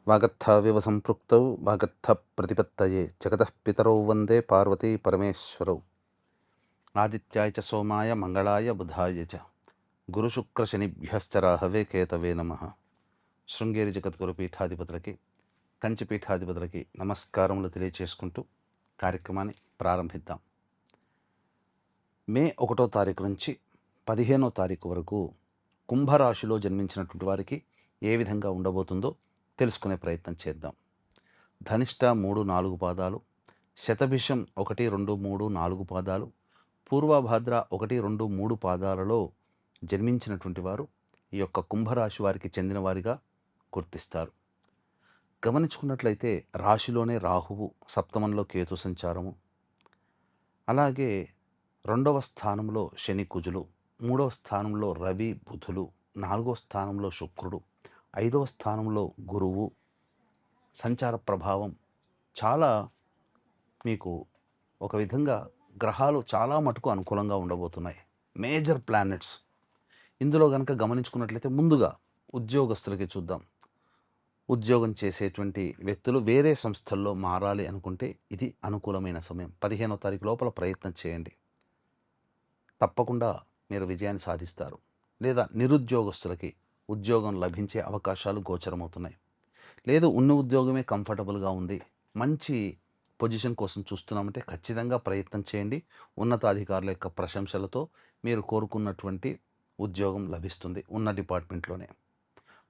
వాగర్థావివ సంపృక్తౌ వాగర్థ ప్రతిపత్తయే జగతః పితరౌ వందే పార్వతీ పరమేశ్వరౌ. ఆదిత్యాయ చ సోమాయ మంగళాయ బుధాయ చ గురుశుక్రశనిభ్యశ్చ రాహవే కేతవే నమః. శృంగేరి జగద్గురు పీఠాధిపతులకి, కంచి పీఠాధిపతులకి నమస్కారములు తెలియచేసుకుంటూ కార్యక్రమాన్ని ప్రారంభిద్దాం. మే 1వ తారీఖు నుంచి 15వ తారీఖు వరకు కుంభరాశిలో జన్మించినటువంటి వారికి ఏ విధంగా ఉండబోతుందో తెలుసుకునే ప్రయత్నం చేద్దాం. ధనిష్ట 3-4 పాదాలు, శతభిషం 1, 2, 3, 4 పాదాలు, పూర్వభాద్ర 1, 2, 3 పాదాలలో జన్మించినటువంటి వారు ఈ యొక్క కుంభరాశి వారికి చెందిన వారిగా గుర్తిస్తారు. గమనించుకున్నట్లయితే రాశిలోనే రాహువు, సప్తమంలో కేతు సంచారము, అలాగే 2వ స్థానంలో శని కుజులు, 3వ స్థానంలో రవి బుధులు, 4వ స్థానంలో శుక్రుడు, 5వ స్థానంలో గురువు సంచార ప్రభావం చాలా మీకు ఒక విధంగా గ్రహాలు చాలా మటుకు అనుకూలంగా ఉండబోతున్నాయి. మేజర్ ప్లానెట్స్ ఇందులో కనుక గమనించుకున్నట్లయితే ముందుగా ఉద్యోగస్తులకి చూద్దాం. ఉద్యోగం చేసేటువంటి వ్యక్తులు వేరే సంస్థల్లో మారాలి అనుకుంటే ఇది అనుకూలమైన సమయం. 15వ తారీఖు లోపల ప్రయత్నం చేయండి, తప్పకుండా మీరు విజయాన్ని సాధిస్తారు. లేదా నిరుద్యోగస్తులకి ఉద్యోగం లభించే అవకాశాలు గోచరమవుతున్నాయి. లేదు ఉన్న ఉద్యోగమే కంఫర్టబుల్గా ఉంది, మంచి పొజిషన్ కోసం చూస్తున్నామంటే ఖచ్చితంగా ప్రయత్నం చేయండి. ఉన్నతాధికారుల యొక్క ప్రశంసలతో మీరు కోరుకున్నటువంటి ఉద్యోగం లభిస్తుంది ఉన్న డిపార్ట్మెంట్లోనే.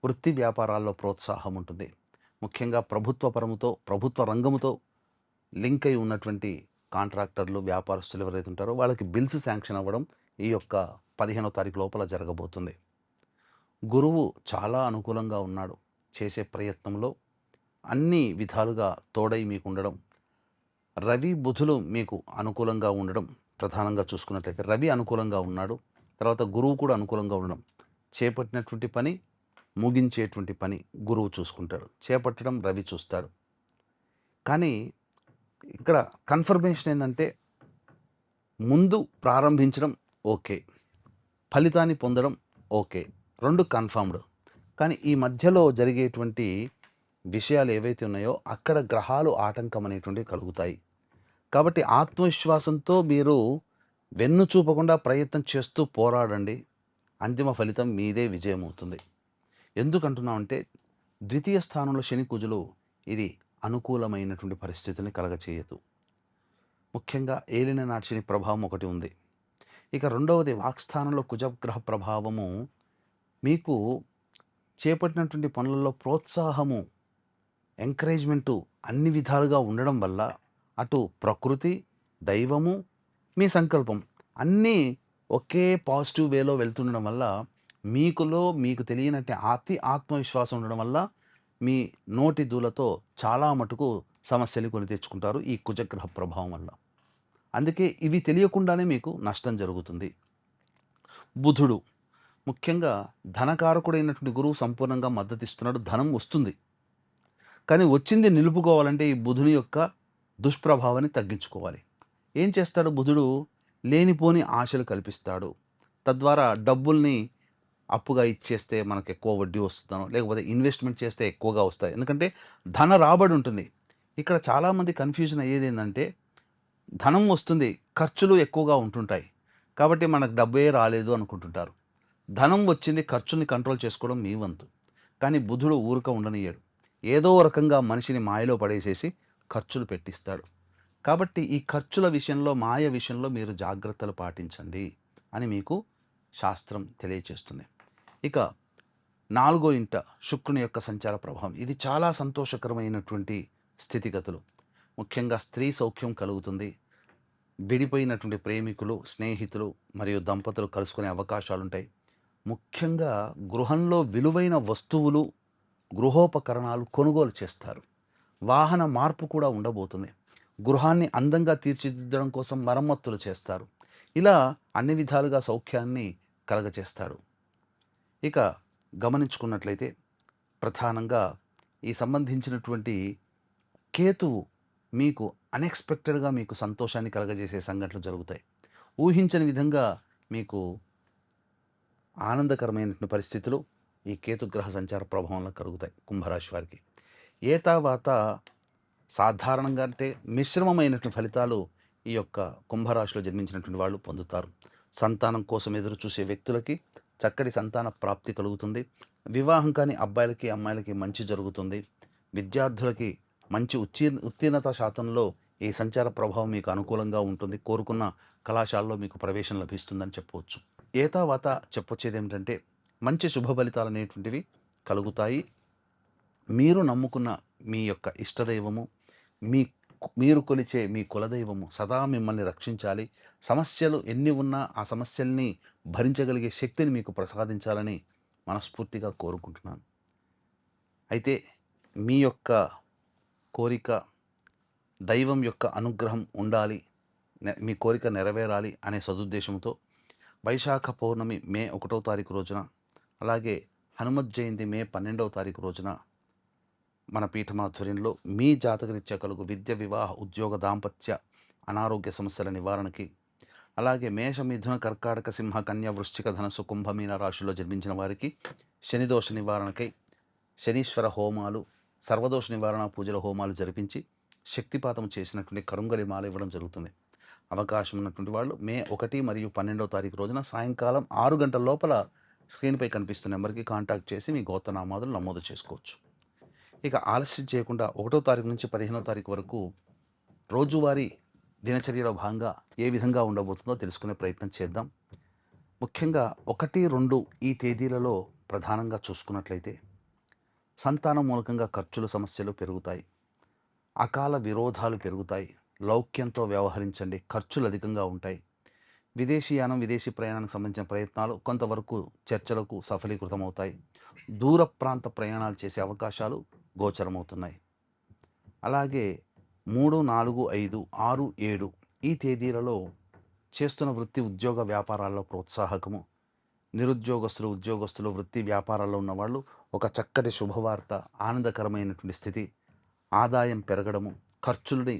వృత్తి వ్యాపారాల్లో ప్రోత్సాహం ఉంటుంది. ముఖ్యంగా ప్రభుత్వ రంగముతో లింక్ అయి ఉన్నటువంటి కాంట్రాక్టర్లు, వ్యాపారస్తులు ఎవరైతే ఉంటారో వాళ్ళకి బిల్స్ శాంక్షన్ అవ్వడం ఈ యొక్క 15వ తారీఖు లోపల జరగబోతుంది. గురువు చాలా అనుకూలంగా ఉన్నాడు. చేసే ప్రయత్నంలో అన్ని విధాలుగా తోడై మీకు ఉండడం, రవి బుధులు మీకు అనుకూలంగా ఉండడం, ప్రధానంగా చూసుకున్నట్లయితే రవి అనుకూలంగా ఉన్నాడు, తర్వాత గురువు కూడా అనుకూలంగా ఉండడం, చేపట్టినటువంటి పని ముగించేటువంటి పని గురువు చూసుకుంటాడు, చేపట్టడం రవి చూస్తాడు. కానీ ఇక్కడ కన్ఫర్మేషన్ ఏంటంటే ముందు ప్రారంభించడం ఓకే, ఫలితాన్ని పొందడం ఓకే, 2 కన్ఫర్మ్డ్. కానీ ఈ మధ్యలో జరిగేటువంటి విషయాలు ఏవైతే ఉన్నాయో అక్కడ గ్రహాలు ఆటంకం అనేటువంటివి కలుగుతాయి. కాబట్టి ఆత్మవిశ్వాసంతో మీరు వెన్ను చూపకుండా ప్రయత్నం చేస్తూ పోరాడండి. అంతిమ ఫలితం మీదే విజయం అవుతుంది. ఎందుకంటున్నామంటే ద్వితీయ స్థానంలో శని కుజులు ఇది అనుకూలమైనటువంటి పరిస్థితిని కలగచేయదు. ముఖ్యంగా ఏలిన నాటి శని ప్రభావం ఒకటి ఉంది. ఇక రెండవది వాక్స్థానంలో కుజగ్రహ ప్రభావము మీకు చేపట్టినటువంటి పనులలో ప్రోత్సాహము, ఎంకరేజ్మెంటు అన్ని విధాలుగా ఉండడం వల్ల అటు ప్రకృతి, దైవము, మీ సంకల్పం అన్నీ ఒకే పాజిటివ్ వేలో వెళ్తుండడం వల్ల మీకు తెలియనట్టే ఆత్మవిశ్వాసం ఉండడం వల్ల మీ నోటి దూలతో చాలా మటుకు సమస్యలు కొని తెచ్చుకుంటారు ఈ కుజగ్రహ ప్రభావం వల్ల. అందుకే ఇవి తెలియకుండానే మీకు నష్టం జరుగుతుంది. బుధుడు ముఖ్యంగా ధనకారకుడైనటువంటి గురువు సంపూర్ణంగా మద్దతిస్తున్నాడు. ధనం వస్తుంది, కానీ వచ్చింది నిలుపుకోవాలంటే ఈ బుధుని యొక్క దుష్ప్రభావాన్ని తగ్గించుకోవాలి. ఏం చేస్తాడు బుధుడు? లేనిపోని ఆశలు కల్పిస్తాడు. తద్వారా డబ్బుల్ని అప్పుగా ఇచ్చేస్తే మనకు ఎక్కువ వడ్డీ వస్తుందనో, లేకపోతే ఇన్వెస్ట్మెంట్ చేస్తే ఎక్కువగా వస్తాయి. ఎందుకంటే ధన రాబడి ఉంటుంది. ఇక్కడ చాలామంది కన్ఫ్యూజన్ అయ్యేది ఏంటంటే ధనం వస్తుంది, ఖర్చులు ఎక్కువగా ఉంటుంటాయి, కాబట్టి మనకు డబ్బే రాలేదు అనుకుంటుంటారు. ధనం వచ్చింది, ఖర్చుని కంట్రోల్ చేసుకోవడం మీ వంతు. కానీ బుధుడు ఊరక ఉండనియ్యాడు. ఏదో రకంగా మనిషిని మాయలో పడేసేసి ఖర్చులు పెట్టిస్తాడు. కాబట్టి ఈ ఖర్చుల విషయంలో, మాయ విషయంలో మీరు జాగ్రత్తలు పాటించండి అని మీకు శాస్త్రం తెలియచేస్తుంది. ఇక 4వ ఇంట శుక్రుని యొక్క సంచార ప్రభావం ఇది చాలా సంతోషకరమైనటువంటి స్థితిగతులు. ముఖ్యంగా స్త్రీ సౌఖ్యం కలుగుతుంది. విడిపోయినటువంటి ప్రేమికులు, స్నేహితులు మరియు దంపతులు కలుసుకునే అవకాశాలు ఉంటాయి. ముఖ్యంగా గృహంలో విలువైన వస్తువులు, గృహోపకరణాలు కొనుగోలు చేస్తారు. వాహన మార్పు కూడా ఉండబోతుంది. గృహాన్ని అందంగా తీర్చిదిద్దడం కోసం మరమ్మతులు చేస్తారు. ఇలా అన్ని విధాలుగా సౌఖ్యాన్ని కలగచేస్తాడు. ఇక గమనించుకున్నట్లయితే ప్రధానంగా ఈ సంబంధించినటువంటి కేతువు మీకు అన్ఎక్స్పెక్టెడ్గా మీకు సంతోషాన్ని కలగజేసే సంఘటనలు జరుగుతాయి. ఊహించని విధంగా మీకు ఆనందకరమైనటువంటి పరిస్థితులు ఈ కేతుగ్రహ సంచార ప్రభావంలో కలుగుతాయి కుంభరాశి వారికి. ఏతావాత సాధారణంగా అంటే మిశ్రమమైనటువంటి ఫలితాలు ఈ యొక్క కుంభరాశిలో జన్మించినటువంటి వాళ్ళు పొందుతారు. సంతానం కోసం ఎదురు చూసే వ్యక్తులకి చక్కటి సంతాన ప్రాప్తి కలుగుతుంది. వివాహం కాని అబ్బాయిలకి అమ్మాయిలకి మంచి జరుగుతుంది. విద్యార్థులకి మంచి ఉత్తీర్ణత శాతంలో ఈ సంచార ప్రభావం మీకు అనుకూలంగా ఉంటుంది. కోరుకున్న కళాశాలలో మీకు ప్రవేశం లభిస్తుందని చెప్పవచ్చు. ఏతావాత చెప్పొచ్చేది ఏమిటంటే మంచి శుభ ఫలితాలు అనేటువంటివి కలుగుతాయి. మీరు నమ్ముకున్న మీ యొక్క ఇష్టదైవము, మీరు కొలిచే మీ కులదైవము సదా మిమ్మల్ని రక్షించాలి. సమస్యలు ఎన్ని ఉన్నా ఆ సమస్యల్ని భరించగలిగే శక్తిని మీకు ప్రసాదించాలని మనస్ఫూర్తిగా కోరుకుంటున్నాను. అయితే మీ యొక్క కోరిక దైవం యొక్క అనుగ్రహం ఉండాలి, మీ కోరిక నెరవేరాలి అనే సదుద్దేశంతో వైశాఖ పౌర్ణమి మే 1వ తారీఖు రోజున, అలాగే హనుమత్ జయంతి మే 12వ తారీఖు రోజున మన పీఠమాధ్వర్యంలో మీ జాతకరీత్యా కలుగు విద్య, వివాహ, ఉద్యోగ, దాంపత్య, అనారోగ్య సమస్యల నివారణకి, అలాగే మేష, మిథున, కర్కాటక, సింహ, కన్య, వృశ్చిక, ధనస్సు, కుంభ, మీన రాశుల్లో జన్మించిన వారికి శనిదోష నివారణకై శనీశ్వర హోమాలు, సర్వదోష నివారణ పూజల హోమాలు జరిపించి శక్తిపాతం చేసినటువంటి కరుంగలి మాల ఇవ్వడం జరుగుతుంది. అవకాశం ఉన్నటువంటి వాళ్ళు మే 1 మరియు 12వ తారీఖు రోజున సాయంకాలం 6 గంటల లోపల స్క్రీన్పై కనిపిస్తున్న నెంబర్కి కాంటాక్ట్ చేసి మీ గోత్రనామాదులు నమోదు చేసుకోవచ్చు. ఇక ఆలస్యం చేయకుండా 1వ తారీఖు నుంచి 15వ తారీఖు వరకు రోజువారీ దినచర్యలో భాగంగా ఏ విధంగా ఉండబోతుందో తెలుసుకునే ప్రయత్నం చేద్దాం. ముఖ్యంగా 1, 2 ఈ తేదీలలో ప్రధానంగా చూసుకున్నట్లయితే సంతానం మూలకంగా ఖర్చుల సమస్యలు పెరుగుతాయి, అకాల విరోధాలు పెరుగుతాయి. లౌక్యంతో వ్యవహరించండి, ఖర్చులు అధికంగా ఉంటాయి. విదేశీయానం, విదేశీ ప్రయాణానికి సంబంధించిన ప్రయత్నాలు కొంతవరకు చర్చలకు సఫలీకృతమవుతాయి. దూర ప్రాంత ప్రయాణాలు చేసే అవకాశాలు గోచరమవుతున్నాయి. అలాగే 3, 4, 5, 6, 7 ఈ తేదీలలో చేస్తున్న వృత్తి, ఉద్యోగ, వ్యాపారాల్లో ప్రోత్సాహకము. నిరుద్యోగస్తులు, ఉద్యోగస్తులు, వృత్తి వ్యాపారాల్లో ఉన్నవాళ్ళు ఒక చక్కటి శుభవార్త, ఆనందకరమైనటువంటి స్థితి, ఆదాయం పెరగడము, ఖర్చులని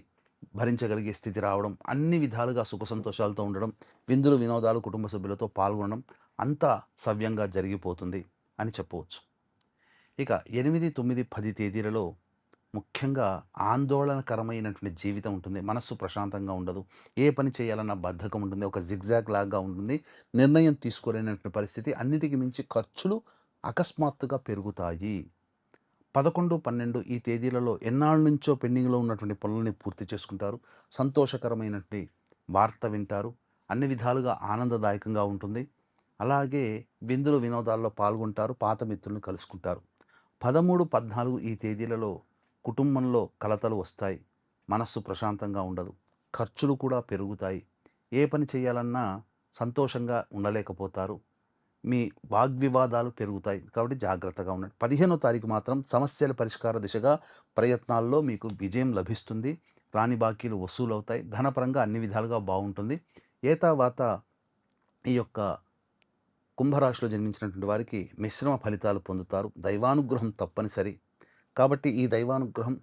భరించగలిగే స్థితి రావడం, అన్ని విధాలుగా సుఖ సంతోషాలతో ఉండడం, విందులు వినోదాలు కుటుంబ సభ్యులతో పాల్గొనడం అంతా సవ్యంగా జరిగిపోతుంది అని చెప్పవచ్చు. ఇక 8, 9, 10 తేదీలలో ముఖ్యంగా ఆందోళనకరమైనటువంటి జీవితం ఉంటుంది. మనస్సు ప్రశాంతంగా ఉండదు. ఏ పని చేయాలన్న బద్ధకం ఉంటుంది. ఒక జిగ్జాగ్ లాగా ఉంటుంది. నిర్ణయం తీసుకోలేనటువంటి పరిస్థితి. అన్నిటికీ మించి ఖర్చులు అకస్మాత్తుగా పెరుగుతాయి. 11, 12 ఈ తేదీలలో ఎన్నాళ్ళ నుంచో పెండింగ్లో ఉన్నటువంటి పనులని పూర్తి చేసుకుంటారు. సంతోషకరమైనటువంటి వార్త వింటారు. అన్ని విధాలుగా ఆనందదాయకంగా ఉంటుంది. అలాగే విందులు వినోదాల్లో పాల్గొంటారు. పాత మిత్రులను కలుసుకుంటారు. 13, 14 ఈ తేదీలలో కుటుంబంలో కలతలు వస్తాయి. మనస్సు ప్రశాంతంగా ఉండదు. ఖర్చులు కూడా పెరుగుతాయి. ఏ పని చేయాలన్నా సంతోషంగా ఉండలేకపోతారు. మీ వాగ్వివాదాలు పెరుగుతాయి. కాబట్టి జాగ్రత్తగా ఉండండి. 15వ తారీఖు మాత్రం సమస్యల పరిష్కార దిశగా ప్రయత్నాల్లో మీకు విజయం లభిస్తుంది. రాని బాకీలు వసూలవుతాయి. ధనపరంగా అన్ని విధాలుగా బాగుంటుంది. ఏతావాత ఈ యొక్క కుంభరాశిలో జన్మించినటువంటి వారికి మిశ్రమ ఫలితాలు పొందుతారు. దైవానుగ్రహం తప్పనిసరి. కాబట్టి ఈ దైవానుగ్రహం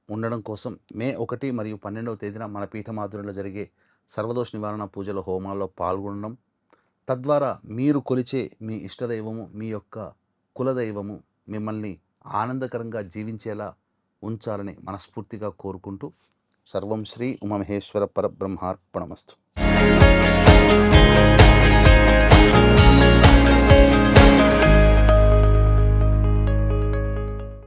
ఉండడం కోసం మే 1 మరియు 12వ తేదీన మన పీఠమాధుర్యంలో జరిగే సర్వదోష నివారణ పూజల హోమాల్లో పాల్గొనడం, తద్వారా మీరు కొలిచే మీ ఇష్టదైవము, మీ యొక్క కులదైవము మిమ్మల్ని ఆనందకరంగా జీవించేలా ఉంచాలని మనస్ఫూర్తిగా కోరుకుంటూ సర్వం శ్రీ ఉమామహేశ్వర పరబ్రహ్మార్పణమస్తు.